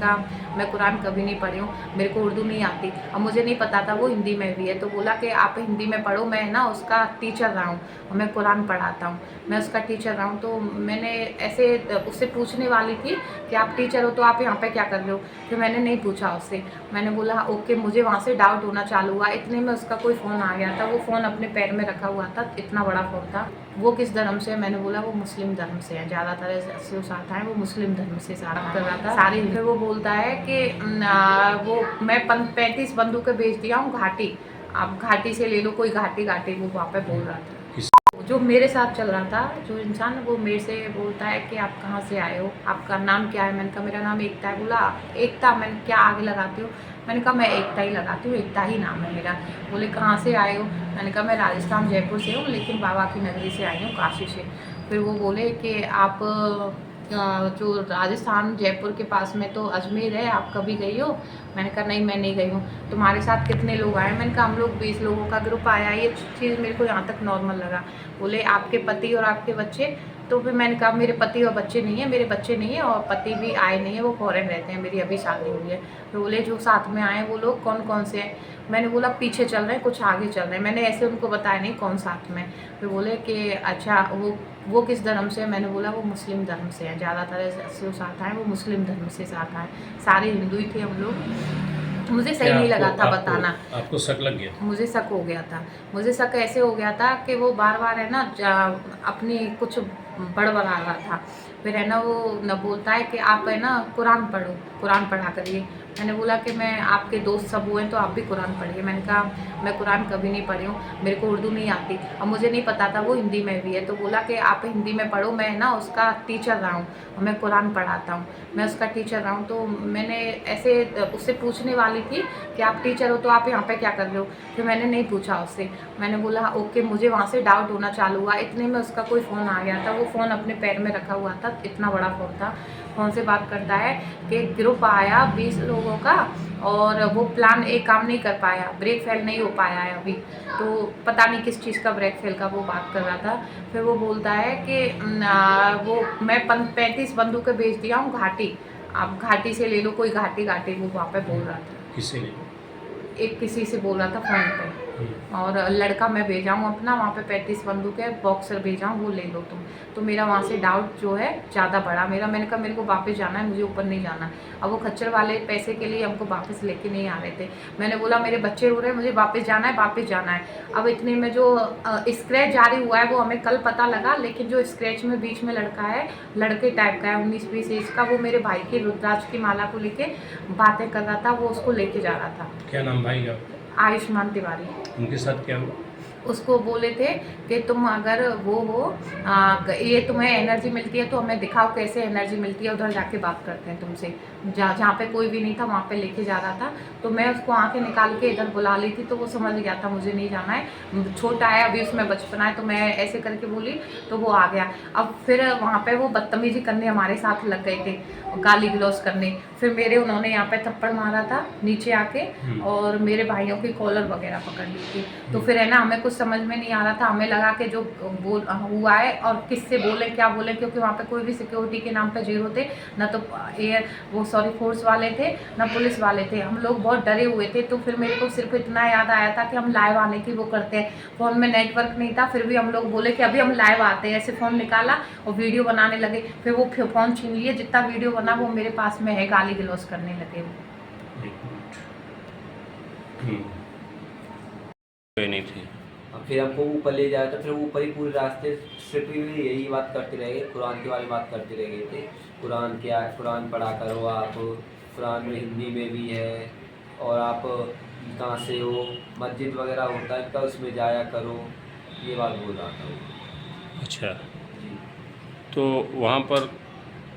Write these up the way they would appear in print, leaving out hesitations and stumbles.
का मैं कुरान कभी नहीं पढ़ी हूँ, मेरे को उर्दू नहीं आती। अब मुझे नहीं पता था वो हिंदी में भी है, तो बोला कि आप हिंदी में पढ़ो, मैं ना उसका टीचर रहा हूँ और मैं कुरान पढ़ाता हूँ, मैं उसका टीचर रहा हूँ। तो मैंने ऐसे उससे पूछने वाली थी कि आप टीचर हो तो आप यहाँ पे क्या कर रहे हो, फिर मैंने नहीं पूछा उससे। मैंने बोला ओके, मुझे वहाँ से डाउट होना चालू हुआ। इतने में उसका कोई फ़ोन आ गया था, वो फ़ोन अपने पैर में रखा हुआ था, इतना बड़ा फ़ोन था। वो किस धर्म से है, मैंने बोला वो मुस्लिम धर्म से है, ज़्यादातर ऐसे आता है वो मुस्लिम धर्म से सारा कर रहा था सारी। फिर वो बोलता है कि वो मैं 35 बंदूकें बेच दिया हूँ घाटी, आप घाटी से ले लो, कोई घाटी वो वहाँ पे बोल रहा था। जो मेरे साथ चल रहा था, जो इंसान, वो मेरे से बोलता है कि आप कहाँ से आए हो, आपका नाम क्या है। मैंने कहा मेरा नाम एकता है। बोला एकता, मैंने क्या आगे लगाती हो, मैंने कहा मैं एकता ही लगाती हूँ, एकता ही नाम है मेरा। बोले कहाँ से आए हो, मैंने कहा मैं राजस्थान जयपुर से हूँ, लेकिन बाबा की नगरी से आई हूँ, काशी से। फिर वो बोले कि आप जो राजस्थान जयपुर के पास में तो अजमेर है, आप कभी गई हो। मैंने कहा नहीं, मैं नहीं गई हूँ। तुम्हारे साथ कितने लोग आए, मैंने कहा हम लोग 20 लोगों का ग्रुप आया। ये चीज़ मेरे को यहाँ तक नॉर्मल लगा। बोले आपके पति और आपके बच्चे, तो फिर मैंने कहा मेरे पति और बच्चे नहीं है, मेरे बच्चे नहीं है और पति भी आए नहीं है, वो फॉरेन रहते हैं, मेरी अभी शादी हुई है। तो बोले जो साथ में आए वो लोग कौन कौन से हैं। मैंने बोला पीछे चल रहे हैं, कुछ आगे चल रहे हैं, मैंने ऐसे उनको बताया नहीं कौन साथ में। फिर बोले कि अच्छा वो किस धर्म से है, मैंने बोला वो मुस्लिम धर्म से है, ज़्यादातर ऐसे साथ आए वो मुस्लिम धर्म से साथ आए, सारे हिंदू ही थे हम लोग। मुझे सही नहीं लगा था बताना, आपको शक लग गया? मुझे शक हो गया था। मुझे शक ऐसे हो गया था कि वो बार बार है ना अपनी कुछ बड़बड़ा रहा था। फिर है ना वो न बोलता है कि आप है ना कुरान पढ़ो, कुरान पढ़ा करिए। मैंने बोला कि मैं आपके दोस्त सब हुए तो आप भी कुरान पढ़िए। मैंने कहा मैं कुरान कभी नहीं पढ़ी हूँ, मेरे को उर्दू नहीं आती। अब मुझे नहीं पता था वो हिंदी में भी है, तो बोला कि आप हिंदी में पढ़ो, मैं ना उसका टीचर रहा हूँ और मैं कुरान पढ़ाता हूँ, मैं उसका टीचर रहा हूँ। तो मैंने ऐसे उससे पूछने वाली थी कि आप टीचर हो तो आप यहाँ पे क्या कर रहे हो, फिर मैंने नहीं पूछा उससे। मैंने बोला ओके, मुझे वहाँ से डाउट होना चालू हुआ। इतने में उसका कोई फ़ोन आ गया था, वो फ़ोन अपने पैर में रखा हुआ था, इतना बड़ा फ़ोन था। फ़ोन से बात करता है कि ग्रुप आया 20 लोगों का और वो प्लान एक काम नहीं कर पाया, ब्रेक फेल नहीं हो पाया है अभी, तो पता नहीं किस चीज़ का ब्रेक फेल का वो बात कर रहा था। फिर वो बोलता है कि वो मैं 35 बंदूकें बेच दिया हूँ घाटी, आप घाटी से ले लो, कोई घाटी वो वहाँ पे बोल रहा था। किससे ले? एक किसी से बोल रहा था फ़ोन पे, और लड़का मैं भेजा हूँ अपना, वहाँ पे 35 बंदूक है, बॉक्सर भेजा हूँ, वो ले लो तुम। तो मेरा वहाँ से डाउट जो है ज़्यादा बढ़ा मेरा। मैंने कहा मेरे को वापस जाना है, मुझे ऊपर नहीं जाना। अब वो खच्चर वाले पैसे के लिए हमको वापस लेके नहीं आ रहे थे। मैंने बोला मेरे बच्चे रो रहे हैं, मुझे वापस जाना है, वापस जाना है। अब इतने में जो स्क्रैच जारी हुआ है वो हमें कल पता लगा, लेकिन जो स्क्रैच में बीच में लड़का है, लड़के टाइप का है, 19-20 एज का, वो मेरे भाई की रुद्राक्ष की माला को लेके बातें कर रहा था, वो उसको लेके जा रहा था। क्या नाम भाई का? आयुष्मान तिवारी। उनके साथ क्या हुआ? उसको बोले थे कि तुम अगर वो हो ये तुम्हें एनर्जी मिलती है तो हमें दिखाओ कैसे एनर्जी मिलती है, उधर जाके बात करते हैं तुमसे। जहाँ पे कोई भी नहीं था वहाँ पे लेके जा रहा था। तो मैं उसको आंखें निकाल के इधर बुला ली थी, तो वो समझ गया था मुझे नहीं जाना है, छोटा है अभी, उसमें बचपना है। तो मैं ऐसे करके बोली तो वो आ गया। अब फिर वहाँ पे वो बदतमीजी करने हमारे साथ लग गए थे, गाली गलौज करने। फिर मेरे उन्होंने यहाँ पे थप्पड़ मारा था नीचे आके, और मेरे भाइयों की कॉलर वगैरह पकड़ ली थी। तो फिर है ना हमें कुछ समझ में नहीं आ रहा था, हमें लगा कि जो बोल हुआ है और किससे बोले क्या बोले, क्योंकि वहाँ पे कोई भी सिक्योरिटी के नाम पे जीरो थे, ना तो फोर्स वाले थे, ना पुलिस वाले थे। हम लोग बहुत डरे हुए थे। तो फिर मेरे को सिर्फ इतना याद आया था कि हम लाइव आने की वो करते हैं, फ़ोन में नेटवर्क नहीं था, फिर भी हम लोग बोले कि अभी हम लाइव आते हैं। ऐसे फ़ोन निकाला और वीडियो बनाने लगे। फिर वो फ़ोन छीन लिए, जितना वीडियो बना वो मेरे पास में है, गाली गलौज करने लगे वो। कोई नहीं थी। और फिर हमको ऊपर ले जाया, तो फिर ऊपर ही पूरे रास्ते सिर्फ यही बात करते रह गए, कुरान के बारे में बात करते रह गए थे। कुरान क्या है, कुरान पढ़ा करो आप, कुरान में हिंदी में भी है, और आप कहाँ से हो, मस्जिद वगैरह होता है इनका, उसमें जाया करो, ये बात बोल रहा था वो। अच्छा, जी। तो वहाँ पर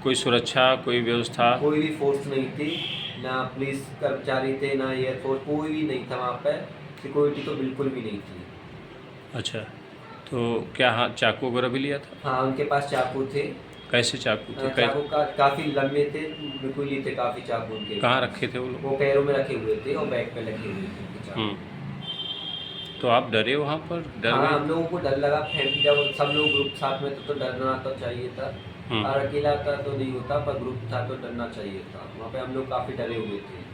कोई सुरक्षा, कोई व्यवस्था? कोई भी फोर्स नहीं थी, ना पुलिस कर्मचारी थे, ना एयरफोर्स, कोई भी नहीं था वहाँ पर। सिक्योरिटी तो बिल्कुल भी नहीं थी। अच्छा, तो क्या हाँ चाकू वगैरह भी लिया था? हाँ, उनके पास चाकू थे। कैसे चाकू थे? चाकू का काफ़ी लंबे थे, बिल्कुल ही थे काफ़ी चाकू उनके। कहाँ रखे थे वो लोग? वो पैरों में रखे हुए थे और बैक पे लगे हुए थे उनके चाकू। तो आप डरे वहाँ पर? डर हाँ, गए? हम लोगों को डर लगा। फिर जब सब लोग ग्रुप साथ में थे तो डरना तो चाहिए था। हम्म। और अकेला था तो नहीं होता, पर ग्रुप था तो डरना चाहिए था। वहाँ पे हम लोग काफ़ी डरे हुए थे।